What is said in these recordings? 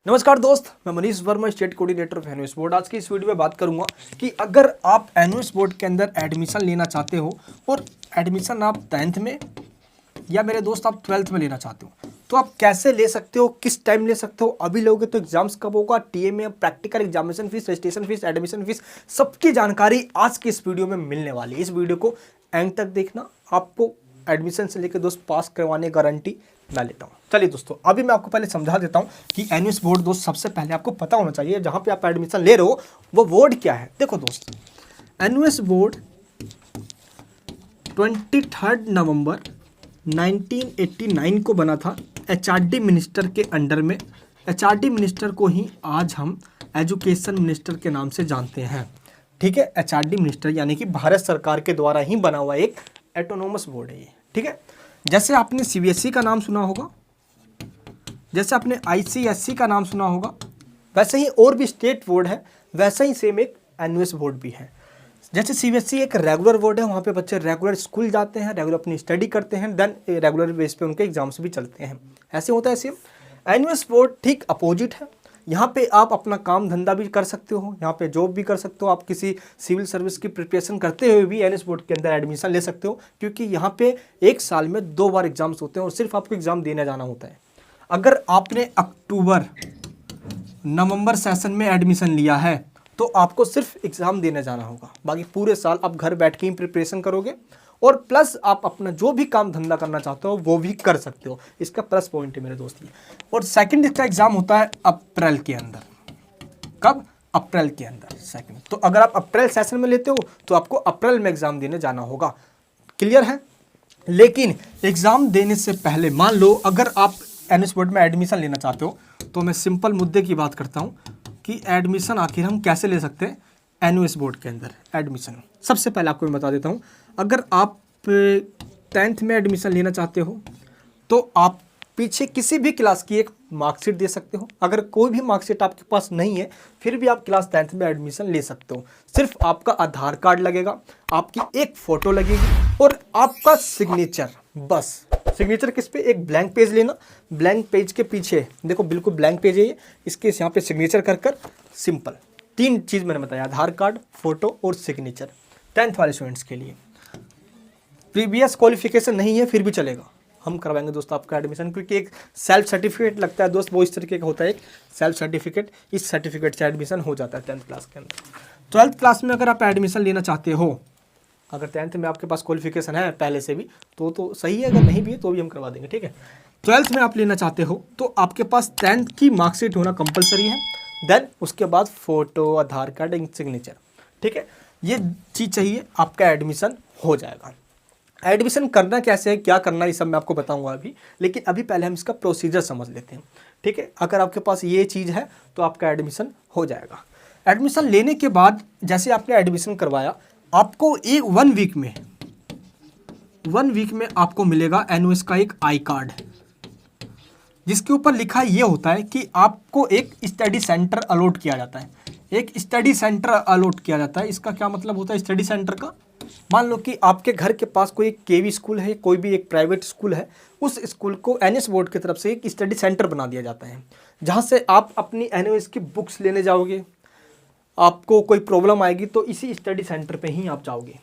नमस्कार दोस्त, मैं Manish Verma, state coordinator of NUS board. आज की इस वीडियो में बात करूंगा कि अगर आप एनयूएस बोर्ड के अंदर एडमिशन लेना चाहते हो और एडमिशन आप 10th में या मेरे दोस्त आप 12th में लेना चाहते हो तो आप कैसे ले सकते हो, किस टाइम ले सकते हो, अभी लोगे तो एग्जाम्स कब होगा, TMA, practical examination fees, registration fees, admission fees, सबकी जानकारी आज की इस वीडियो में मिलने वाली है। इस वीडियो को एंड तक देखना, आपको एडमिशन से लेकर दोस्त पास करवाने गारंटी मैं लेता हूँ। चलिए दोस्तों, अभी मैं आपको पहले समझा देता हूँ कि एनयूएस बोर्ड दोस्त सबसे पहले आपको पता होना चाहिए जहाँ पे आप एडमिशन ले रहे हो वो बोर्ड क्या है। देखो दोस्त, एनयूएस बोर्ड 23 नवंबर 1989 को बना था एचआरडी मिनिस्टर के अंडर में। एचआरडी मिनिस्टर को ही आज हम एजुकेशन मिनिस्टर के नाम से जानते हैं। ठीक है, एचआरडी मिनिस्टर यानी कि भारत सरकार के द्वारा ही बना हुआ एक ऑटोनोमस बोर्ड है ये। ठीक है, जैसे आपने सीबीएसई का नाम सुना होगा, जैसे आपने आईसीएसई का नाम सुना होगा, वैसे ही और भी स्टेट बोर्ड है, वैसे ही सेम एक एनयूएस बोर्ड भी है। जैसे सीबीएसई एक रेगुलर बोर्ड है, वहाँ पे बच्चे रेगुलर स्कूल जाते हैं, रेगुलर अपनी स्टडी करते हैं, देन रेगुलर बेस पे उनके एग्जाम्स भी चलते हैं। ऐसे होता है सेम। एनयूएस बोर्ड ठीक अपोजिट है। यहाँ पे आप अपना काम धंधा भी कर सकते हो, यहाँ पे जॉब भी कर सकते हो, आप किसी सिविल सर्विस की प्रिपरेशन करते हुए भी एनयूएस बोर्ड के अंदर एडमिशन ले सकते हो, क्योंकि यहाँ पे एक साल में 2 बार एग्जाम्स होते हैं और सिर्फ आपको एग्जाम देने जाना होता है। अगर आपने अक्टूबर नवंबर सेशन में एडमिशन लिया है तो आपको सिर्फ एग्ज़ाम देने जाना होगा, बाकी पूरे साल आप घर बैठ के ही प्रिपरेशन करोगे और प्लस आप अपना जो भी काम धंधा करना चाहते हो वो भी कर सकते हो। इसका प्लस पॉइंट है मेरे दोस्त ये। और सेकंड इसका एग्ज़ाम होता है अप्रैल के अंदर। कब? अप्रैल के अंदर सेकंड। तो अगर आप अप्रैल सेशन में लेते हो तो आपको अप्रैल में एग्ज़ाम देने जाना होगा। क्लियर है? लेकिन एग्ज़ाम देने से पहले मान लो अगर आप एनयूएस बोर्ड में एडमिशन लेना चाहते हो तो मैं सिंपल मुद्दे की बात करता हूँ कि एडमिशन आखिर हम कैसे ले सकते हैं एनयूएस बोर्ड के अंदर एडमिशन। सबसे पहले आपको मैं बता देता हूँ, अगर आप 10th में एडमिशन लेना चाहते हो तो आप पीछे किसी भी क्लास की एक मार्कशीट दे सकते हो। अगर कोई भी मार्कशीट आपके पास नहीं है फिर भी आप क्लास 10th में एडमिशन ले सकते हो। सिर्फ आपका आधार कार्ड लगेगा, आपकी एक फ़ोटो लगेगी और आपका सिग्नेचर, बस। सिग्नेचर किस पे? एक ब्लैंक पेज लेना, ब्लैंक पेज के पीछे देखो बिल्कुल ब्लैंक पेज है ये, इसके यहाँ पे सिग्नेचर कर सिंपल 3 चीज़ मैंने बताया, आधार कार्ड, फोटो और सिग्नेचर। 10th वाले स्टूडेंट्स के लिए प्रीवियस क्वालिफिकेशन नहीं है फिर भी चलेगा, हम करवाएंगे दोस्त आपका एडमिशन, क्योंकि एक सेल्फ सर्टिफिकेट लगता है दोस्त, वो इस तरीके का होता है, एक सेल्फ सर्टिफिकेट। इस सर्टिफिकेट से एडमिशन हो जाता है 10th क्लास के अंदर। 12th क्लास में अगर आप एडमिशन लेना चाहते हो, अगर 10th में आपके पास क्वालिफिकेशन है पहले से भी तो सही है, अगर नहीं भी है तो भी हम करवा देंगे। ठीक है, 12th में आप लेना चाहते हो तो आपके पास 10th की मार्कशीट होना कंपलसरी है, देन उसके बाद फोटो, आधार कार्ड, सिग्नेचर। ठीक है, ये चीज़ चाहिए, आपका एडमिशन हो जाएगा। एडमिशन करना कैसे है, क्या करना है, ये सब मैं आपको बताऊंगा अभी, लेकिन अभी पहले हम इसका प्रोसीजर समझ लेते हैं। ठीक है, अगर आपके पास ये चीज़ है तो आपका एडमिशन हो जाएगा। एडमिशन लेने के बाद जैसे आपने एडमिशन करवाया, आपको 1 वीक में आपको मिलेगा एनयूएस का एक आई कार्ड, जिसके ऊपर लिखा ये होता है कि आपको एक स्टडी सेंटर अलॉट किया जाता है। एक स्टडी सेंटर अलॉट किया जाता है, इसका क्या मतलब होता है स्टडी सेंटर का? मान लो कि आपके घर के पास कोई एक केवी स्कूल है, कोई भी एक प्राइवेट स्कूल है, उस स्कूल को एनयूएस बोर्ड की तरफ से एक स्टडी सेंटर बना दिया जाता है, जहाँ से आप अपनी एनयूएस की बुक्स लेने जाओगे। आपको कोई प्रॉब्लम आएगी तो इसी स्टडी सेंटर पे ही आप जाओगे।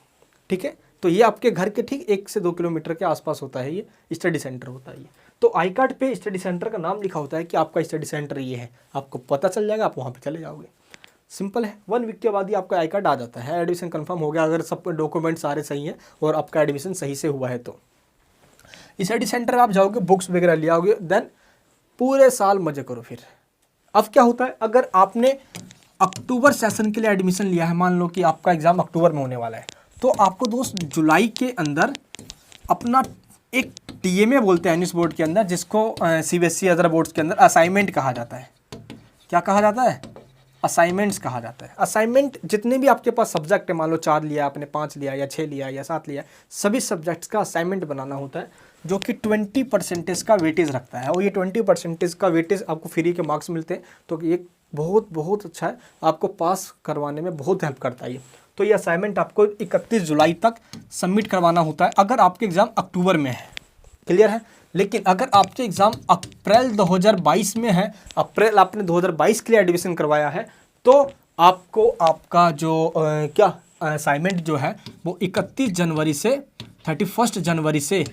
ठीक है, तो ये आपके घर के ठीक 1 से 2 किलोमीटर के आसपास होता है, ये स्टडी सेंटर होता है ये। तो आई कार्ड पे स्टडी सेंटर का नाम लिखा होता है कि आपका स्टडी सेंटर ये है, आपको पता चल जाएगा, आप वहाँ पे चले जाओगे। सिंपल है, 1 वीक के बाद ही आपका आई कार्ड आ जाता है, एडमिशन कंफर्म हो गया अगर सब डॉक्यूमेंट सारे सही हैं और आपका एडमिशन सही से हुआ है तो। स्टडी सेंटर आप जाओगे, बुक्स वगैरह ले आओगे, देन पूरे साल मजे करो। फिर अब क्या होता है, अगर आपने अक्टूबर सेशन के लिए एडमिशन लिया है, मान लो कि आपका एग्ज़ाम अक्टूबर में होने वाला है, तो आपको दोस्त जुलाई के अंदर अपना एक टीएमए बोलते हैं एनयूएस बोर्ड के अंदर, जिसको सीबीएसई अदर बोर्ड्स के अंदर असाइनमेंट कहा जाता है। क्या कहा जाता है? असाइनमेंट्स कहा जाता है। असाइनमेंट जितने भी आपके पास सब्जेक्ट है, मान लो 4 लिया आपने, 5 लिया या 6 लिया या 7 लिया, सभी सब्जेक्ट्स का असाइनमेंट बनाना होता है, जो कि 20% का वेटेज रखता है। और ये 20% का वेटेज आपको फ्री के मार्क्स मिलते हैं, तो ये बहुत अच्छा है, आपको पास करवाने में बहुत हेल्प करता है ये। तो ये असाइनमेंट आपको 31 जुलाई तक सबमिट करवाना होता है अगर आपके एग्ज़ाम अक्टूबर में है। क्लियर है? लेकिन अगर आपके एग्ज़ाम अप्रैल 2022 में है, अप्रैल आपने 2022 के लिए एडमिशन करवाया है, तो आपको आपका जो क्या असाइनमेंट जो है वो 31 जनवरी से 31 जनवरी से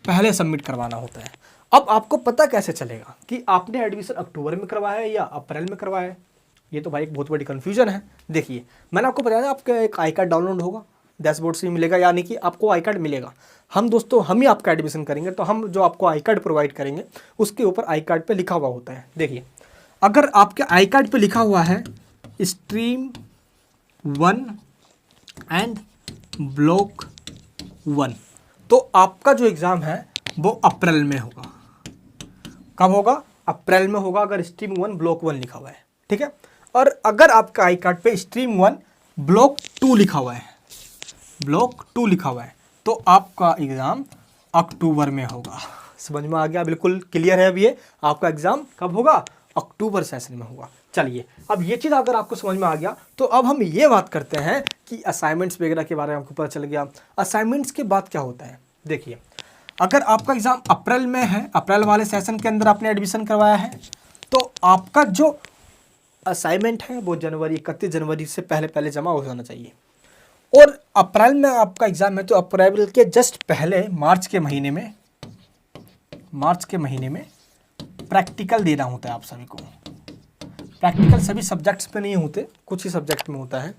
पहले सबमिट करवाना होता है। अब आपको पता कैसे चलेगा कि आपने एडमिशन अक्टूबर में करवाया है या अप्रैल में करवाया है? ये तो भाई एक बहुत बड़ी कन्फ्यूजन है। देखिए, मैंने आपको बताया आपका एक आई कार्ड डाउनलोड होगा, डैशबोर्ड से ही मिलेगा, यानी कि आपको आई कार्ड मिलेगा। हम दोस्तों हम ही आपका एडमिशन करेंगे, तो हम जो आपको आई कार्ड प्रोवाइड करेंगे उसके ऊपर आई कार्ड पे लिखा हुआ होता है। देखिए, अगर आपके आई कार्ड पे लिखा हुआ है स्ट्रीम 1 एंड ब्लॉक 1, तो आपका जो एग्ज़ाम है वो अप्रैल में होगा। कब होगा? अप्रैल में होगा, अगर स्ट्रीम 1 ब्लॉक 1 लिखा हुआ है, ठीक है। और अगर आपका आई कार्ड पे स्ट्रीम 1 ब्लॉक 2 लिखा हुआ है, ब्लॉक 2 लिखा हुआ है, तो आपका एग्ज़ाम अक्टूबर में होगा। समझ में आ गया? बिल्कुल क्लियर है। अब ये आपका एग्ज़ाम कब होगा? अक्टूबर सेशन में होगा। चलिए, अब ये चीज़ अगर आपको समझ में आ गया, तो अब हम ये बात करते हैं कि असाइनमेंट्स वगैरह के बारे में आपको पता चल गया। असाइनमेंट्स के बाद क्या होता है? देखिए, अगर आपका एग्ज़ाम अप्रैल में है, अप्रैल वाले सेशन के अंदर आपने एडमिशन करवाया है, तो आपका जो असाइनमेंट है वो जनवरी 31 जनवरी से पहले पहले जमा हो जाना चाहिए। और अप्रैल में आपका एग्ज़ाम है, तो अप्रैल के जस्ट पहले मार्च के महीने में प्रैक्टिकल देना होता है आप सभी को। प्रैक्टिकल सभी सब्जेक्ट्स पे नहीं होते, कुछ ही सब्जेक्ट में होता है,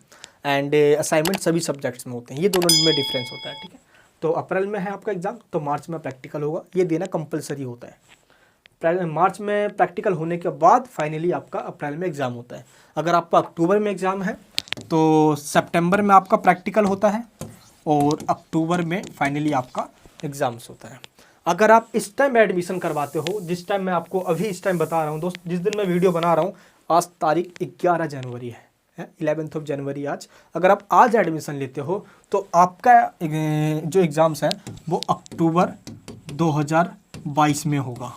एंड असाइनमेंट सभी सब्जेक्ट्स में होते हैं। ये दोनों में डिफरेंस होता है, ठीक है। तो अप्रैल में है आपका एग्ज़ाम, तो मार्च में प्रैक्टिकल होगा, ये देना कंपलसरी होता है। मार्च में प्रैक्टिकल होने के बाद फाइनली आपका अप्रैल में एग्ज़ाम होता है। अगर आपका अक्टूबर में एग्ज़ाम है तो सितंबर में आपका प्रैक्टिकल होता है और अक्टूबर में फाइनली आपका एग्ज़ाम्स होता है। अगर आप इस टाइम एडमिशन करवाते हो, जिस टाइम मैं आपको अभी इस टाइम बता रहा हूँ दोस्त, जिस दिन मैं वीडियो बना रहा हूँ, आज तारीख 11 जनवरी है, 11 जनवरी आज। अगर आप आज एडमिशन लेते हो तो आपका जो एग्ज़ाम्स है वो अक्टूबर 2022 में होगा।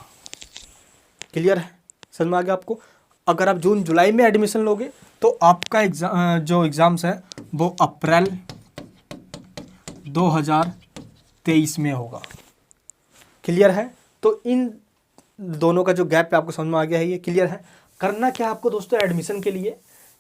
क्लियर है? समझ में आ गया आपको? अगर आप जून जुलाई में एडमिशन लोगे तो आपका जो एग्ज़ाम्स है वो अप्रैल 2023 में होगा। क्लियर है? तो इन दोनों का जो गैप है आपको समझ में आ गया है, ये क्लियर है। करना क्या है आपको दोस्तों? एडमिशन के लिए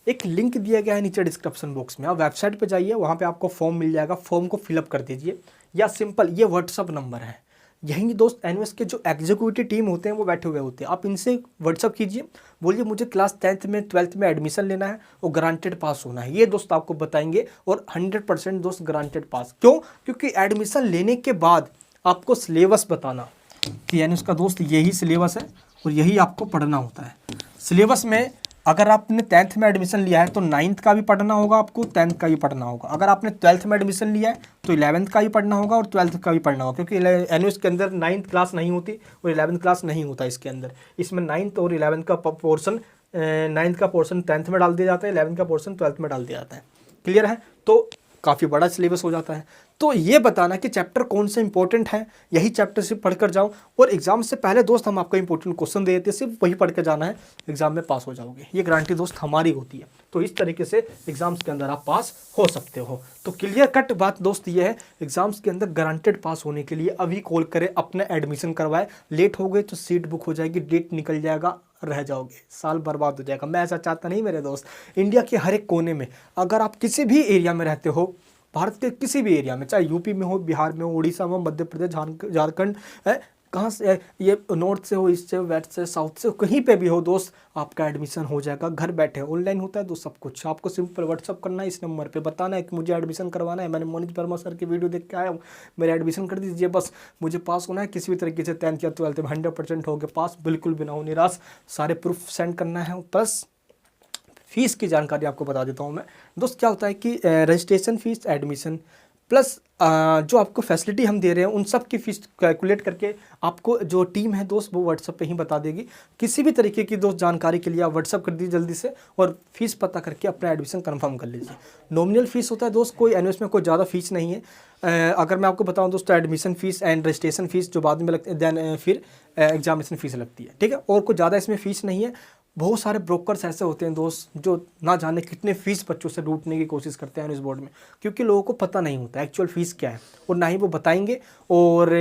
एक लिंक दिया गया है नीचे डिस्क्रिप्शन बॉक्स में, आप वेबसाइट पे जाइए, वहाँ पे आपको फॉर्म मिल जाएगा, फॉर्म को फिलअप कर दीजिए, या सिंपल ये व्हाट्सअप नंबर है, यही दोस्त एनयूएस के जो एग्जीक्यूटिव टीम होते हैं वो बैठे हुए होते हैं, आप इनसे व्हाट्सअप कीजिए, बोलिए मुझे क्लास 10th में 12th में एडमिशन लेना है और ग्रांटेड पास होना है, ये दोस्त आपको बताएंगे, और 100% दोस्त ग्रांटेड पास। क्यों? क्योंकि एडमिशन लेने के बाद आपको सिलेबस बताना कि एनयूएस का दोस्त यही सिलेबस है और यही आपको पढ़ना होता है। सिलेबस में अगर आपने 10th में एडमिशन लिया है तो 9th का भी पढ़ना होगा आपको, 10th का भी पढ़ना होगा। अगर आपने 12th में एडमिशन लिया है तो 11th का भी पढ़ना होगा और 12th का भी पढ़ना होगा, क्योंकि एनयूएस के अंदर 9th क्लास नहीं होती और 11th क्लास नहीं होता इसके अंदर। इसमें 9th और 11th का पोर्सन 9th का पोर्सन 10th में डाल दिया जाता है, 11th का पोर्सन 12th में डाल दिया जाता है। क्लियर है? तो काफ़ी बड़ा सिलेबस हो जाता है। तो ये बताना कि चैप्टर कौन से इंपॉर्टेंट है, यही चैप्टर सिर्फ पढ़कर जाओ, और एग्जाम से पहले दोस्त हम आपको इंपॉर्टेंट क्वेश्चन दे देते हैं, सिर्फ वही पढ़ के जाना है, एग्जाम में पास हो जाओगे, ये गारंटी दोस्त हमारी होती है। तो इस तरीके से एग्जाम्स के अंदर आप पास हो सकते हो। तो क्लियर कट बात दोस्त ये है, एग्जाम्स के अंदर गारंटेड पास होने के लिए अभी कॉल करें, अपना एडमिशन करवाए। लेट हो गए तो सीट बुक हो जाएगी, डेट निकल जाएगा, रह जाओगे, साल बर्बाद हो जाएगा। मैं ऐसा चाहता नहीं मेरे दोस्त। इंडिया के हर एक कोने में अगर आप किसी भी एरिया में रहते हो, भारत के किसी भी एरिया में, चाहे यूपी में हो, बिहार में हो, उड़ीसा में हो, मध्य प्रदेश, झारखंड है, कहाँ से, ये नॉर्थ से हो, ईस्ट से, वेस्ट से, साउथ से, कहीं पे भी हो दोस्त, आपका एडमिशन हो जाएगा। घर बैठे ऑनलाइन होता है तो सब कुछ आपको सिंपल व्हाट्सअप करना है, इस नंबर पे बताना है कि मुझे एडमिशन करवाना है, मैंने मनोज वर्मा सर की वीडियो देख के आया हूँ, मेरा एडमिशन कर दीजिए, बस मुझे पास होना है किसी भी तरीके से। 10th या 12th में 100% हो गया पास, बिल्कुल भी ना हो निराश, सारे प्रूफ सेंड करना है। प्लस फीस की जानकारी आपको बता देता हूँ मैं दोस्त। क्या होता है कि रजिस्ट्रेशन फीस, एडमिशन प्लस जो आपको फैसिलिटी हम दे रहे हैं उन सब की फ़ीस कैलकुलेट करके आपको जो टीम है दोस्त वो व्हाट्सअप पे ही बता देगी। किसी भी तरीके की दोस्त जानकारी के लिए आप व्हाट्सअप कर दीजिए जल्दी से, और फीस पता करके अपना एडमिशन कंफर्म कर लीजिए। नॉमिनल फीस होता है दोस्त, कोई एनयूएस में कोई ज़्यादा फीस नहीं है। अगर मैं आपको बताऊँ दोस्तों, admission fees and registration fees जो बाद में लगती है, देन फिर एग्जामिनेशन फ़ीस लगती है, ठीक है, और कुछ ज़्यादा इसमें फ़ीस नहीं है। बहुत सारे ब्रोकर्स ऐसे होते हैं दोस्त जो ना जाने कितने फीस बच्चों से लूटने की कोशिश करते हैं इस बोर्ड में, क्योंकि लोगों को पता नहीं होता एक्चुअल फ़ीस क्या है, और ना ही वो बताएंगे। और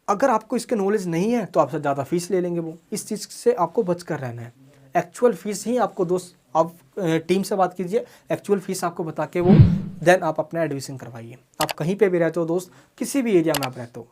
अगर आपको इसके नॉलेज नहीं है तो आपसे ज़्यादा फीस ले लेंगे वो। इस चीज़ से आपको बच कर रहना है। एक्चुअल फीस ही आपको दोस्त, आप टीम से बात कीजिए, एक्चुअल फीस आपको बता के वो देन आप अपना एडमिशन करवाइए। आप कहीं पे भी रहते हो दोस्त, किसी भी एरिया में आप रहते हो,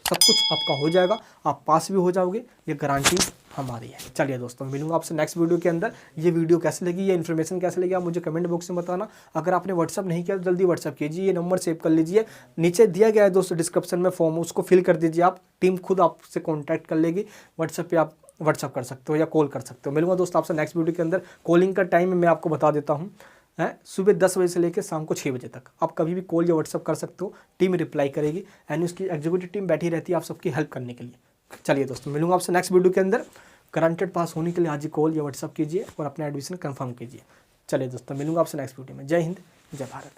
सब कुछ आपका हो जाएगा, आप पास भी हो जाओगे, ये गारंटी हमारी है। चलिए दोस्तों, मिलूंगा आपसे नेक्स्ट वीडियो के अंदर। ये वीडियो कैसे लगी, ये इन्फॉर्मेशन कैसे लगी, आप मुझे कमेंट बॉक्स में बताना। अगर आपने व्हाट्सअप नहीं किया तो जल्दी व्हाट्सअप कीजिए, ये नंबर सेव कर लीजिए, नीचे दिया गया है दोस्तों डिस्क्रिप्शन में फॉर्म, उसको फिल कर दीजिए आप, टीम खुद आपसे कॉन्टैक्ट कर लेगी। व्हाट्सअप पर आप व्हाट्सअप कर सकते हो या कॉल कर सकते हो। मिलूंगा दोस्तों आपसे नेक्स्ट वीडियो के अंदर। कॉलिंग का टाइम मैं आपको बता देता हूँ, है सुबह 10 बजे से लेकर शाम को 6 बजे तक। आप कभी भी कॉल या व्हाट्सअप कर सकते हो, टीम रिप्लाई करेगी, एंड उसकी एग्जीक्यूटिव टीम बैठी रहती है आप सबकी हेल्प करने के लिए। चलिए दोस्तों, मिलूंगा आपसे नेक्स्ट वीडियो के अंदर। ग्रांटेड पास होने के लिए आज ही कॉल या व्हाट्सअप कीजिए और अपना एडमिशन कंफर्म कीजिए। चलिए दोस्तों, मिलूंगा आपसे नेक्स्ट वीडियो में। जय हिंद, जय भारत।